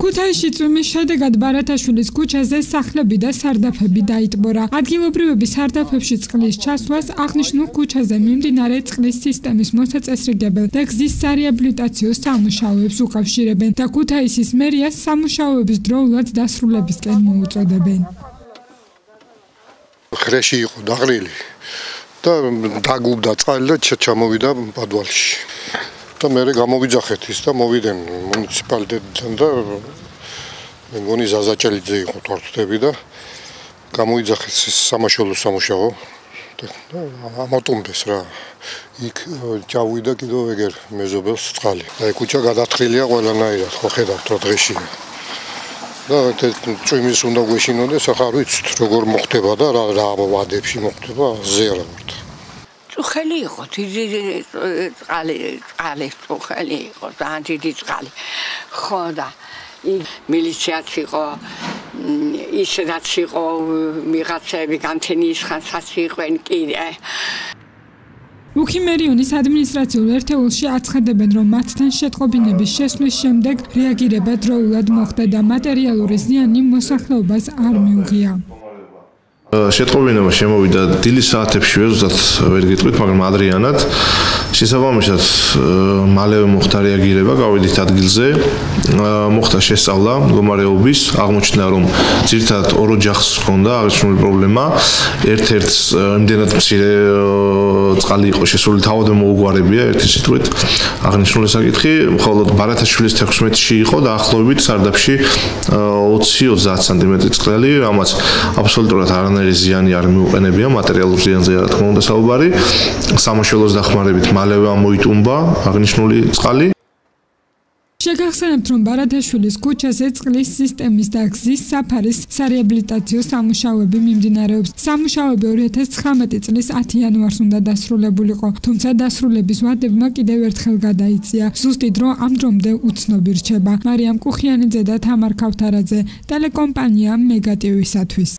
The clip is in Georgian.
ქუთაისში წვიმის შედეგად ბარათაშვილის ქუჩაზე სახლები და სარდაფები დაიტბორა. ადგილობრივები სარდაფებში წყლის ჩასვლას აღნიშნულ ქუჩაზე მიმდინარე წყლის სისტემის მოსაწესრიგებელ და გზის სარეაბილიტაციო სამუშაოებს უკავშირებენ და ქუთაისის მერიას სამუშაოების დროულად დასრულებისკენ მოუწოდებენ. ხრეში იყო დაღლილი და დაგუბდა წყალი და ჩამოვიდა პადვალში. და მე გამოვიძახეთ ის და მოვიდნენ მუნიციპალიტეტიდან და მე მგონი ზაზაჭელიძე იყო თორთდები და გამოიძახეთ სამაშველო სამუშაო და ამოტუმბეს რა იქ ჩავიდა კიდევ ეგერ მეზობელს წყალი და ეს ქუჩა გადათხრილია ყველანაირად ხო ხედავთ რა დღეში და წვიმის უნდა გვეშინოდეს ახლა არ ვიცით როგორ მოხდება და რა ვადებში მოხდება ზერა წუხელი იყო დიდი წყალი წუხელი იყო ძალიან დიდი წყალი ხო და მილიციაც იყო ისედაც იყო მიღაცები განთენის ხანსაც იყვენ კიდე უქიმერიონის ადმინისტრაციულ ერთეულში აცხადებენ, რომ მათთან შეტყობინების შესვლის შემდეგ რეაგირება დროულად მოხდა და მატერიალური ზიანი მოსახლეობას არ მიუღია. შეტყობინება შემოვიდა დილის საათებშივე, ზუსტად ვერ გიტყვით, მაგრამ ადრიანად. შესაბამისად, მალევე მოხდა რეაგირება, გავედით ადგილზე, მოხდა შესწავლა მდგომარეობის, აღმოჩნდა, რომ ძირითადად ორ ოჯახს ჰქონდა აღნიშნული პრობლემა. ერთ-ერთს იმდენად მცირე წყალი იყო შესული, თავად მოუგვარებია ერთი სიტყვით აღნიშნული საკითხი, მხოლოდ ბარათაშვილის 16-ში იყო და ახლობებით სარდაფში 20-30 სანტიმეტრი წყალი, რამაც აბსოლუტურად არანაირი ზიანი არ მიუყენებია, მატერიალურ ზიანზე რა თქმა უნდა საუბარი. სამაშველოს დახმარებით მალევე ამოიტუმბა აღნიშნული წყალი. შეგახსენებთ, რომ ბარათაშვილის ქუჩაზე წყლის სისტემის და გზის საფარის სარეაბილიტაციო სამუშაოები მიმდინარეობს. სამუშაოები 2019 წლის 10 იანვარს უნდა დასრულებულიყო, თუმცა დასრულების ვადებმა კიდევ ერთხელ გადაიწია. ზუსტი დრო ამ დრომდე უცნობი რჩება. მარიამ კუხიანიძე და თამარ ქავთარაძე, ტელეკომპანია მეგატივისათვის.